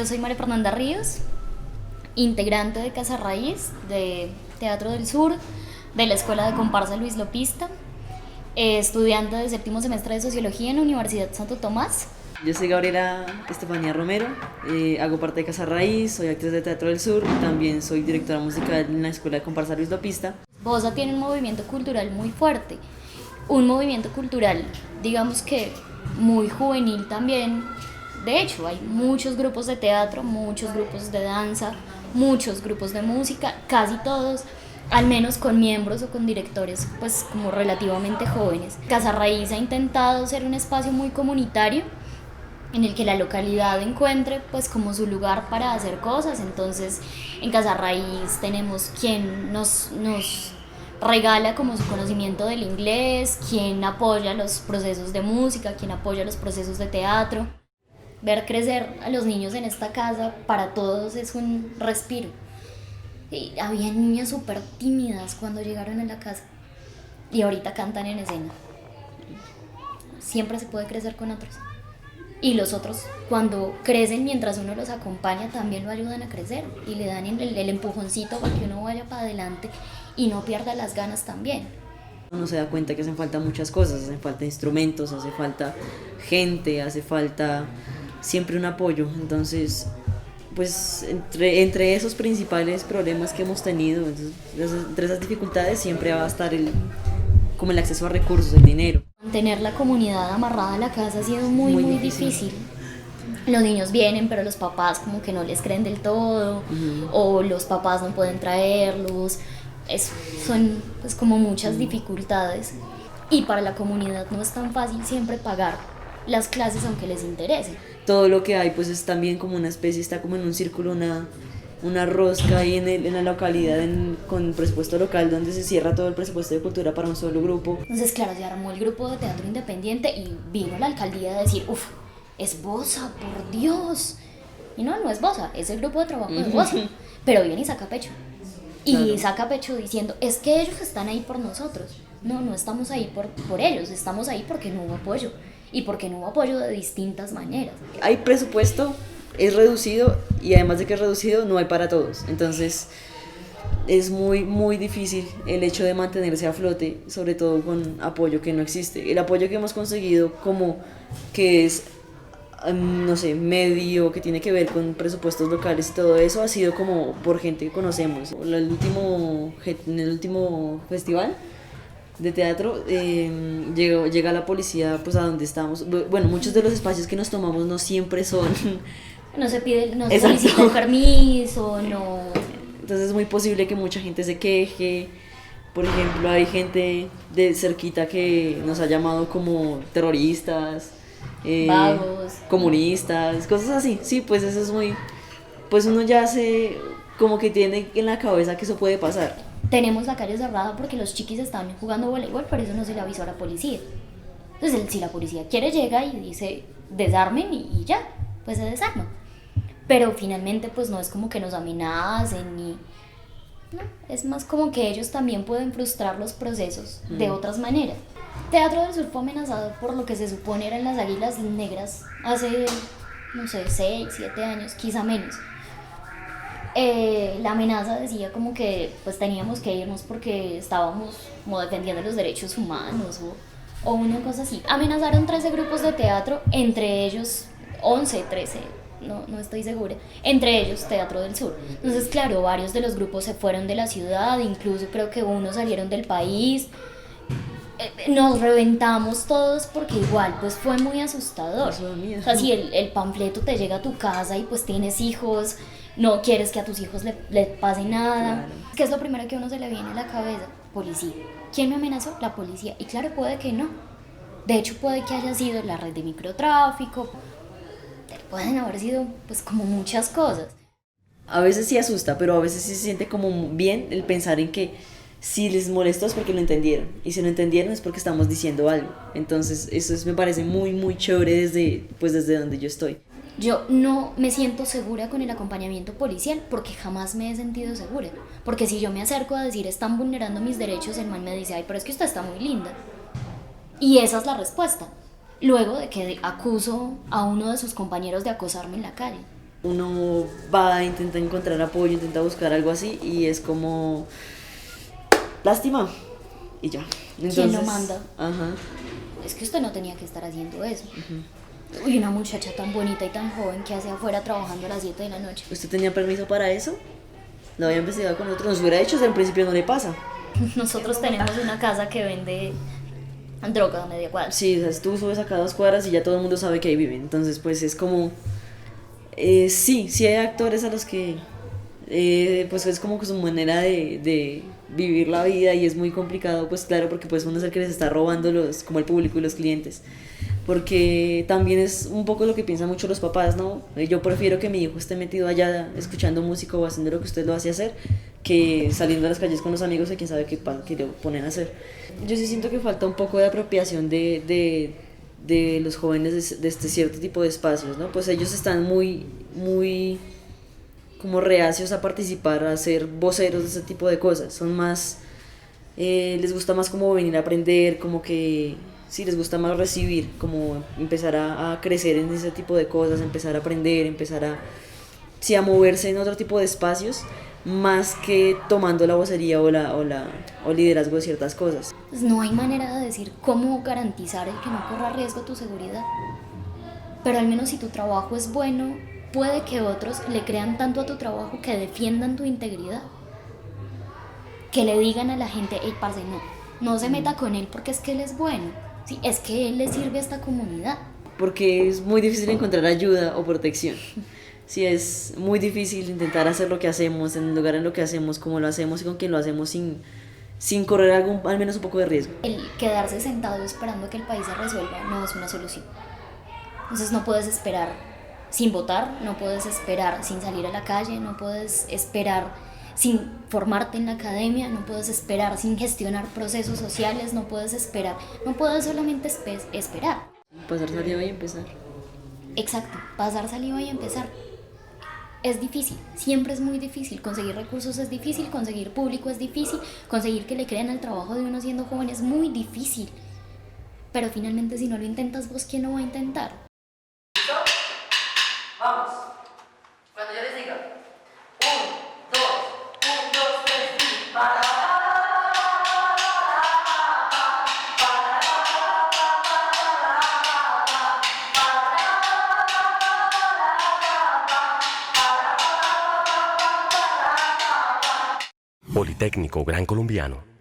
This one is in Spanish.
Yo soy María Fernanda Ríos, integrante de Casa Raíz, de Teatro del Sur, de la Escuela de Comparsa Luis Lopista, estudiante de séptimo semestre de Sociología en la Universidad Santo Tomás. Yo soy Gabriela Estefanía Romero, hago parte de Casa Raíz, soy actriz de Teatro del Sur, también soy directora musical en la Escuela de Comparsa Luis Lopista. Bosa tiene un movimiento cultural muy fuerte, un movimiento cultural, digamos que muy juvenil también. De hecho, hay muchos grupos de teatro, muchos grupos de danza, muchos grupos de música, casi todos, al menos con miembros o con directores pues como relativamente jóvenes. Casa Raíz ha intentado ser un espacio muy comunitario en el que la localidad encuentre pues como su lugar para hacer cosas. Entonces en Casa Raíz tenemos quien nos regala como su conocimiento del inglés, quien apoya los procesos de música, quien apoya los procesos de teatro. Ver crecer a los niños en esta casa para todos es un respiro. Y había niñas súper tímidas cuando llegaron a la casa y ahorita cantan en escena. Siempre se puede crecer con otros. Y los otros, cuando crecen mientras uno los acompaña, también lo ayudan a crecer y le dan el empujoncito para que uno vaya para adelante y no pierda las ganas también. Uno se da cuenta que hacen falta muchas cosas, hacen falta instrumentos, hace falta gente, hace falta siempre un apoyo. Entonces, pues entre esos principales problemas que hemos tenido, entre esas dificultades siempre va a estar como el acceso a recursos, el dinero. Mantener la comunidad amarrada a la casa ha sido muy difícil. Los niños vienen, pero los papás como que no les creen del todo, o los papás no pueden traerlos. Son pues como muchas dificultades. Y para la comunidad no es tan fácil siempre pagar las clases aunque les interese. Todo lo que hay pues es también como una especie, está como en un círculo, una rosca ahí en la localidad con presupuesto local, donde se cierra todo el presupuesto de cultura para un solo grupo. Entonces claro, se armó el grupo de teatro independiente y vino la alcaldía a decir, uff, es Bosa, por Dios. Y no es Bosa, es el grupo de trabajo de Bosa. Pero viene y saca pecho. Y claro, saca pecho diciendo, es que ellos están ahí por nosotros. No estamos ahí por ellos, estamos ahí porque no hubo apoyo. Y porque no hubo apoyo de distintas maneras. Hay presupuesto, es reducido, y además de que es reducido, no hay para todos. Entonces es muy difícil el hecho de mantenerse a flote, sobre todo con apoyo que no existe. El apoyo que hemos conseguido como que es, no sé, medio, que tiene que ver con presupuestos locales y todo eso, ha sido como por gente que conocemos. En el último festival de teatro llega la policía pues a donde estamos. Bueno, muchos de los espacios que nos tomamos no siempre son no se solicita el permiso, no. Entonces es muy posible que mucha gente se queje. Por ejemplo, hay gente de cerquita que nos ha llamado como terroristas, vagos, comunistas, cosas así. Sí, pues eso es muy, pues uno ya se como que tiene en la cabeza que eso puede pasar. Tenemos la calle cerrada porque los chiquis estaban jugando voleibol, por eso no se le avisó a la policía. Entonces, si la policía quiere, llega y dice, desarmen y ya, pues se desarman. Pero finalmente, pues no es como que nos amenacen ni... No, es más como que ellos también pueden frustrar los procesos de otras maneras. Teatro del Sur fue amenazado por lo que se supone eran las Águilas Negras hace, no sé, 6, 7 años, quizá menos. La amenaza decía como que pues teníamos que irnos porque estábamos como defendiendo los derechos humanos o una cosa así. Amenazaron 13 grupos de teatro, entre ellos 11, 13, no estoy segura, entre ellos Teatro del Sur. Entonces claro, varios de los grupos se fueron de la ciudad, incluso creo que unos salieron del país. Nos reventamos todos porque igual pues fue muy asustador. O sea, si el panfleto te llega a tu casa y pues tienes hijos, no quieres que a tus hijos le pase nada. Claro. ¿Qué es lo primero que a uno se le viene a la cabeza? Policía. ¿Quién me amenazó? La policía. Y claro, puede que no. De hecho, puede que haya sido la red de microtráfico. Pueden haber sido pues como muchas cosas. A veces sí asusta, pero a veces sí se siente como bien el pensar en que si les molestó es porque lo entendieron, y si lo entendieron es porque estamos diciendo algo. Entonces me parece muy chévere desde donde yo estoy. Yo no me siento segura con el acompañamiento policial porque jamás me he sentido segura. Porque si yo me acerco a decir están vulnerando mis derechos, el man me dice, ay, pero es que usted está muy linda. Y esa es la respuesta. Luego de que acuso a uno de sus compañeros de acosarme en la calle. uno va, intenta encontrar apoyo, intenta buscar algo así y es como lástima y ya. Entonces, ¿Quién lo manda? Ajá. Es que usted no tenía que estar haciendo eso. Uy, una muchacha tan bonita y tan joven que hace afuera trabajando a las 7 de la noche. ¿Usted tenía permiso para eso? Lo había investigado con otros. Nos hubiera dicho, en principio no le pasa. Nosotros tenemos una casa que vende droga a media cuadra. Sí, o sea, tú subes acá 2 cuadras y ya todo el mundo sabe que ahí viven. Entonces, pues es como... sí hay actores a los que... pues es como que su manera de vivir la vida y es muy complicado, pues claro, porque pues uno es el que les está robando como el público y los clientes. Porque también es un poco lo que piensan mucho los papás, ¿no? Yo prefiero que mi hijo esté metido allá escuchando música o haciendo lo que usted lo hace hacer que saliendo a las calles con los amigos y quién sabe qué le ponen a hacer. Yo sí siento que falta un poco de apropiación de los jóvenes de este cierto tipo de espacios, ¿no? Pues ellos están muy como reacios a participar, a ser voceros de ese tipo de cosas. Son más, les gusta más como venir a aprender, como que sí, les gusta más recibir, como empezar a crecer en ese tipo de cosas, empezar a aprender, empezar a moverse en otro tipo de espacios, más que tomando la vocería o liderazgo de ciertas cosas. Pues no hay manera de decir cómo garantizar el que no corra riesgo tu seguridad. Pero al menos si tu trabajo es bueno, puede que otros le crean tanto a tu trabajo que defiendan tu integridad. Que le digan a la gente, hey, parce, no se meta con él porque es que él es bueno. Sí, es que él le sirve a esta comunidad. Porque es muy difícil encontrar ayuda o protección. Sí, es muy difícil intentar hacer lo que hacemos, en el lugar en lo que hacemos, como lo hacemos y con quien lo hacemos sin correr al menos un poco de riesgo. El quedarse sentado esperando que el país se resuelva no es una solución. Entonces no puedes esperar sin votar, no puedes esperar sin salir a la calle, no puedes esperar sin formarte en la academia, no puedes esperar sin gestionar procesos sociales, no puedes solamente esperar. Pasar saliva y empezar. Exacto, pasar saliva y empezar. Es difícil, siempre es muy difícil. Conseguir recursos es difícil, conseguir público es difícil, conseguir que le crean al trabajo de uno siendo joven es muy difícil. Pero finalmente si no lo intentas vos, ¿quién lo va a intentar? ¿Listo? Vamos. Cuando yo les diga 1, 2, 1, 2, 3 y para. Politécnico Gran Colombiano.